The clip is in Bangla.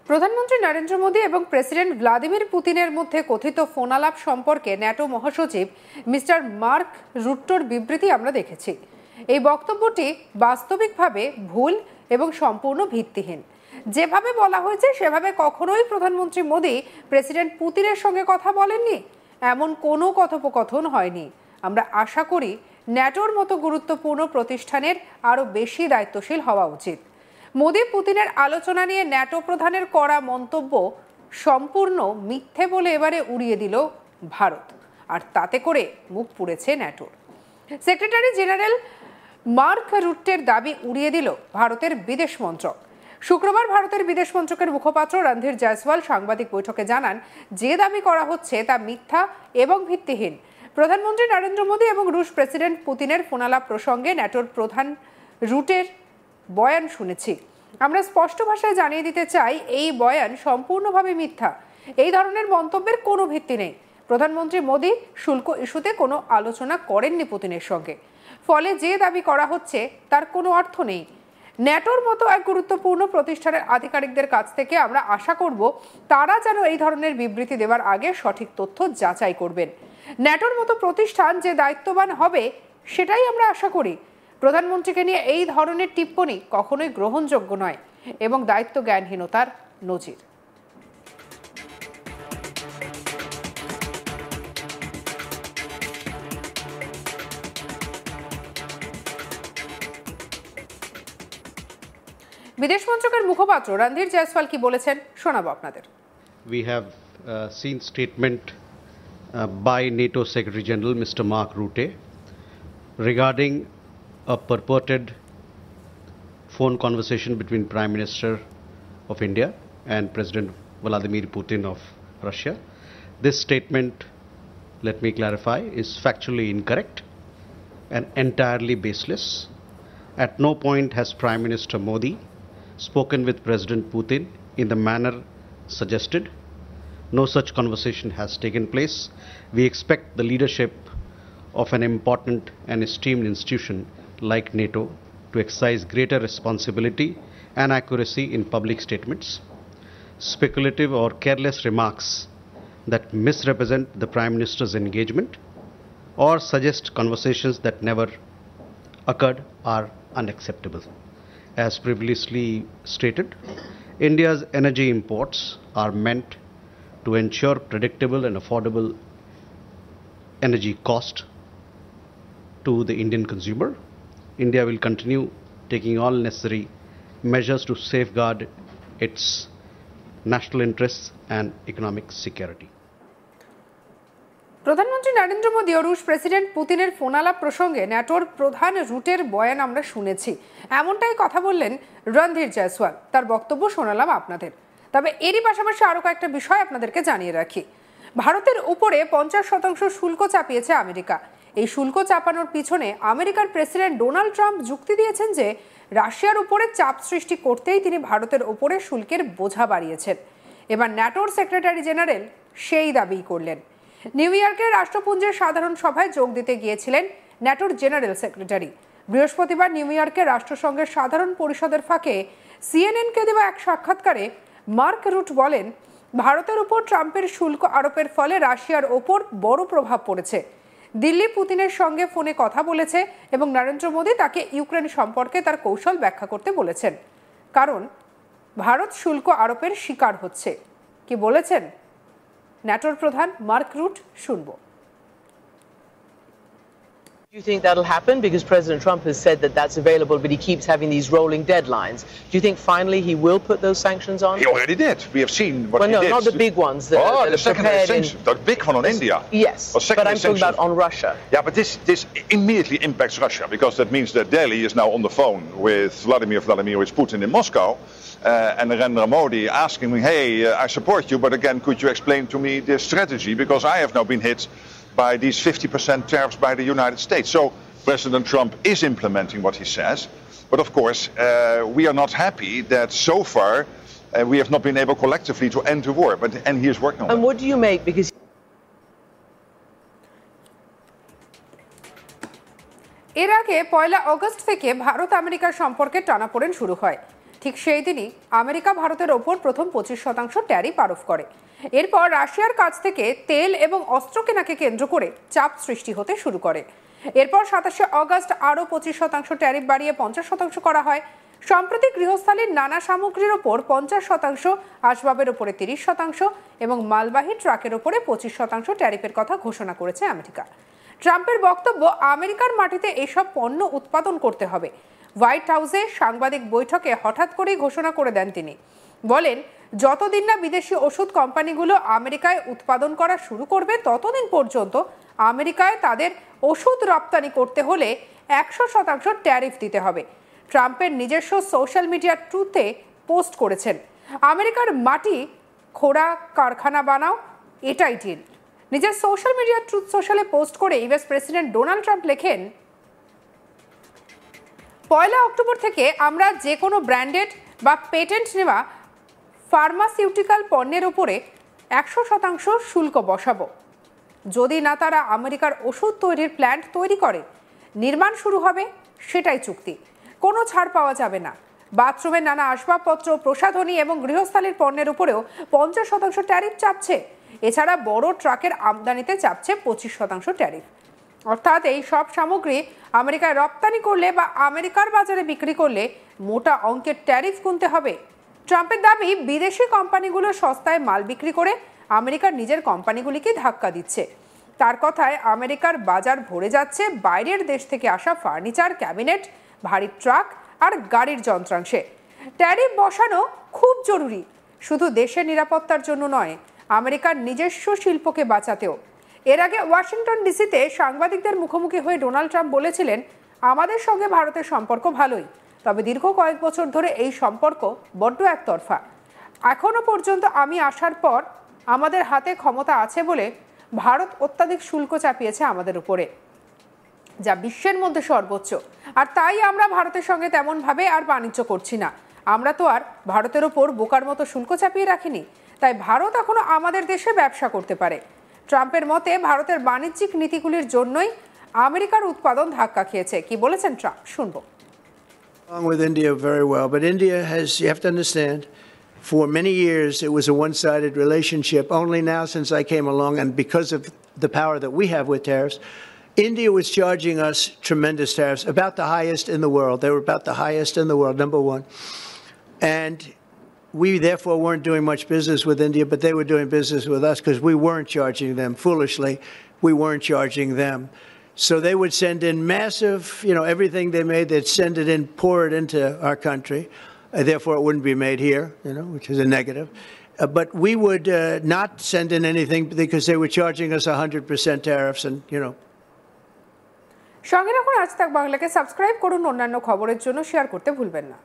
প্রধানমন্ত্রী নরেন্দ্র মোদী এবং প্রেসিডেন্ট ভ্লাদিমির পুতিনের মধ্যে কথিত ফোনালাপ সম্পর্কে ন্যাটো মহাসচিব মিস্টার মার্ক রুট্টোর বিবৃতি আমরা দেখেছি। এই বক্তব্যটি বাস্তবিকভাবে ভুল এবং সম্পূর্ণ ভিত্তিহীন। যেভাবে বলা হয়েছে সেভাবে কখনোই প্রধানমন্ত্রী মোদী প্রেসিডেন্ট পুতিনের সঙ্গে কথা বলেননি, এমন কোনো কথোপকথন হয়নি। আমরা আশা করি ন্যাটোর মতো গুরুত্বপূর্ণ প্রতিষ্ঠানের আরও বেশি দায়িত্বশীল হওয়া উচিত। মোদী পুতিনের আলোচনা নিয়ে ন্যাটো প্রধানের করা মন্তব্য সম্পূর্ণ মিথ্যে বলে এবারে উড়িয়ে দিল ভারত, আর তাতে করে মুখ পুড়েছে ন্যাটোর। সেক্রেটারি জেনারেল মার্ক রুটের দাবি উড়িয়ে দিল ভারতের বিদেশ মন্ত্রক। শুক্রবার ভারতের বিদেশ মন্ত্রকের মুখপাত্র রণধীর জয়সওয়াল সাংবাদিক বৈঠকে জানান, যে দাবি করা হচ্ছে তা মিথ্যা এবং ভিত্তিহীন। প্রধানমন্ত্রী নরেন্দ্র মোদী এবং রুশ প্রেসিডেন্ট পুতিনের ফোনালাপ প্রসঙ্গে ন্যাটোর প্রধান রুটের বয়ান শুনেছি। আমরা স্পষ্ট ভাষায় জানিয়ে দিতে চাই, এই বয়ান সম্পূর্ণভাবে মিথ্যা। এই ধরনের মন্তব্যের কোনো ভিত্তি নেই। প্রধানমন্ত্রী মোদী শুল্ক ইস্যুতে কোনো আলোচনা করেননি পুতিনের সঙ্গে, ফলে যে দাবি করা হচ্ছে তার কোনো অর্থ নেই। ন্যাটোর মতো এক গুরুত্বপূর্ণ প্রতিষ্ঠানের আধিকারিকদের কাছ থেকে আমরা আশা করব তারা যেন এই ধরনের বিবৃতি দেওয়ার আগে সঠিক তথ্য যাচাই করবেন। ন্যাটোর মতো প্রতিষ্ঠান যে দায়িত্ববান হবে সেটাই আমরা আশা করি। প্রধানমন্ত্রীকে নিয়ে এই ধরনের টিপ্পণী কখনোই গ্রহণযোগ্য নয় এবং দায়িত্ব জ্ঞানহীনতার নজির। বিদেশ মন্ত্রকের মুখপাত্র রণধীর জয়সওয়াল কি বলেছেন শোনাবো আপনাদের। We have seen statement by NATO Secretary General Mr. Mark Rutte regarding a purported phone conversation between Prime Minister of India and President Vladimir Putin of Russia. This statement, let me clarify, is factually incorrect and entirely baseless. At no point has Prime Minister Modi spoken with President Putin in the manner suggested. No such conversation has taken place. We expect the leadership of an important and esteemed institution like NATO to exercise greater responsibility and accuracy in public statements. Speculative or careless remarks that misrepresent the Prime Minister's engagement or suggest conversations that never occurred are unacceptable. As previously stated, India's energy imports are meant to ensure predictable and affordable energy cost to the Indian consumer. India will continue taking all necessary measures to safeguard its national interests and economic security. প্রধানমন্ত্রী নরেন্দ্র মোদী ও রুশ প্রেসিডেন্ট পুতিনের ফোনালাপ প্রসঙ্গে ন্যাটোর প্রধান রুটের বয়ান আমরা শুনেছি, এমনটাই কথা বললেন রণধীর জয়সওয়াল। তার বক্তব্য শোনালাম আপনাদের। তবে এরই পাশাপাশি আরও কয়েকটা বিষয় আপনাদেরকে জানিয়ে রাখি। ভারতের উপরে 50% শুল্ক চাপিয়েছে আমেরিকা। এই শুল্ক চাপানোর পিছনে আমেরিকার প্রেসিডেন্ট ডোনাল্ড ট্রাম্প যুক্তি দিয়েছেন যে রাশিয়ার উপরে চাপ সৃষ্টি করতেই তিনি ভারতের উপরে শুল্কের বোঝা বাড়িয়েছেন। এবার ন্যাটোর সেক্রেটারি জেনারেল সেই দাবি করলেন। নিউ ইয়র্কের রাষ্ট্রপুঞ্জের সাধারণ সভায় যোগ দিতে গিয়েছিলেন ন্যাটোর জেনারেল সেক্রেটারি। বৃহস্পতিবার নিউ ইয়র্কের রাষ্ট্রসংঘের সাধারণ পরিষদের ফাঁকে সিএনএনকে দেওয়া এক সাক্ষাৎকারে মার্ক রুট বলেন, ভারতের উপর ট্রাম্পের শুল্ক আরোপের ফলে রাশিয়ার ওপর বড় প্রভাব পড়েছে। দিল্লি পুতিনের সঙ্গে ফোনে কথা বলেছে এবং নরেন্দ্র মোদী তাকে ইউক্রেন সম্পর্কে তার কৌশল ব্যাখ্যা করতে বলেছেন, কারণ ভারত শুল্ক আরোপের শিকার হচ্ছে। কি বলেছেন ন্যাটোর প্রধান মার্ক রুট, শুনবো। Do you think that'll happen? Because President Trump has said that that's available, but he keeps having these rolling deadlines. Do you think finally he will put those sanctions on? He already did. We have seen what he did. Well, no, not the big ones. The secondary sanctions, the big one on India. Yes, but I'm talking about on Russia. Yeah, but this immediately impacts Russia, because that means that Delhi is now on the phone with Vladimir Putin in Moscow, and Narendra Modi asking me, hey, I support you, but again, could you explain to me this strategy? Because I have now been hit by these 50% tariffs by the United States. So President Trump is implementing what he says. But of course, we are not happy that so far we have not been able collectively to end the war. And he is working on it. And what do you make? Because এর আগে 1 আগস্ট থেকে ভারত আমেরিকার সম্পর্কে টানাপোড়েন শুরু হয়। ঠিক সেই দিনই আমেরিকা ভারতের ওপর প্রথম 25% ট্যারিফ আরোপ করে। এরপর রাশিয়ার কাছ থেকে তেল এবং অস্ত্র কেনাকে কেন্দ্র করে চাপ সৃষ্টি হতে শুরু করে। এরপর 27শে অগস্ট আরও 25% ট্যারিফ বাড়িয়ে 50% করা হয়। সম্প্রতি গৃহস্থালির নানা সামগ্রীর ওপর 50%, আসবাবের ওপরে 30% এবং মালবাহী ট্রাকের ওপরে 25% ট্যারিফের কথা ঘোষণা করেছে আমেরিকা। ট্রাম্পের বক্তব্য, আমেরিকার মাটিতে এসব পণ্য উৎপাদন করতে হবে। হোয়াইট হাউসে সাংবাদিক বৈঠকে হঠাৎ করেই ঘোষণা করে দেন তিনি। বলেন, যতদিন না বিদেশি ওষুধ কোম্পানিগুলো আমেরিকায় উৎপাদন করা শুরু করবে ততদিন পর্যন্ত আমেরিকায় তাদের ওষুধ রপ্তানি করতে হলে 100% ট্যারিফ দিতে হবে। ট্রাম্পের নিজস্ব সোশ্যাল মিডিয়া ট্রুথে পোস্ট করেছেন, আমেরিকার মাটি খোঁড়া কারখানা বানাও, এটাই ডিল। নিজের সোশ্যাল মিডিয়া ট্রুথ সোশ্যালে পোস্ট করে ইউএস প্রেসিডেন্ট ডোনাল্ড ট্রাম্প লেখেন, 1 অক্টোবর থেকে আমরা যে কোনো ব্র্যান্ডেড বা পেটেন্ট নেওয়া ফার্মাসিউটিক্যাল পণ্যের উপরে 100% শুল্ক বসাবো। যদি না তারা আমেরিকার ওষুধ তৈরির প্ল্যান্ট তৈরি করে, নির্মাণ শুরু হবে, সেটাই চুক্তি। কোনো ছাড় পাওয়া যাবে না। বাথরুমের নানা আসবাবপত্র, প্রসাধনী এবং গৃহস্থালির পণ্যের উপরেও 50% ট্যারিফ চাপছে। এছাড়া বড় ট্রাকের আমদানিতে চাপছে 25% ট্যারিফ। অর্থাৎ এই সব সামগ্রী আমেরিকায় রপ্তানি করলে বা আমেরিকার বাজারে বিক্রি করলে মোটা অঙ্কের ট্যারিফ গুনতে হবে। ট্রাম্পের দাবি, বিদেশি কোম্পানিগুলো সস্তায় মাল বিক্রি করে আমেরিকার নিজের কোম্পানিগুলিকে ধাক্কা দিচ্ছে। তার কথায়, আমেরিকার বাজার ভরে যাচ্ছে বাইরের দেশ থেকে আসা ফার্নিচার, ক্যাবিনেট, ভারী ট্রাক আর গাড়ির যন্ত্রাংশে। ট্যারিফ বসানো খুব জরুরি, শুধু দেশের নিরাপত্তার জন্য নয়, আমেরিকার নিজস্ব শিল্পকে বাঁচাতেও। এর আগে ওয়াশিংটন ডিসিতে সাংবাদিকদের মুখোমুখি হয়ে ডোনাল্ড ট্রাম্প বলেছিলেন, আমাদের সঙ্গে ভারতের সম্পর্ক ভালোই, তবে দীর্ঘ কয়েক বছর ধরে এই সম্পর্ক বড্ড একতরফা। এখনো পর্যন্ত আমি আসার পর আমাদের হাতে ক্ষমতা আছে বলে ভারত অত্যাধিক শুল্ক চাপিয়েছে আমাদের উপরে, যা বিশ্বের মধ্যে সর্বোচ্চ। আর তাই আমরা ভারতের সঙ্গে তেমনভাবে আর বাণিজ্য করছি না। আমরা তো আর ভারতের ওপর বোকার মতো শুল্ক চাপিয়ে রাখিনি, তাই ভারত এখনো আমাদের দেশে ব্যবসা করতে পারে। ট্রাম্পের মতে, ভারতের বাণিজ্যিক নীতিগুলির জন্যই আমেরিকার উৎপাদন ধাক্কা খেয়েছে। কি বলেছেন ট্রাম্প, শুনবো। With India very well, but India has, you have to understand, for many years it was a one-sided relationship. Only now since I came along, and because of the power that we have with tariffs, India was charging us tremendous tariffs, about the highest in the world. They were about the highest in the world, number one. And we therefore weren't doing much business with India, but they were doing business with us because we weren't charging them. Foolishly, we weren't charging them. So they would send in massive, everything they made, they'd send it in, pour it into our country. Therefore, it wouldn't be made here, which is a negative. But we would not send in anything because they were charging us 100% tariffs and, সঙ্গে রাখুন আজ তাক বাংলাকে, সাবস্ক্রাইব করুন, অন্যান্য খবরের জন্য শেয়ার করতে ভুলবেন না।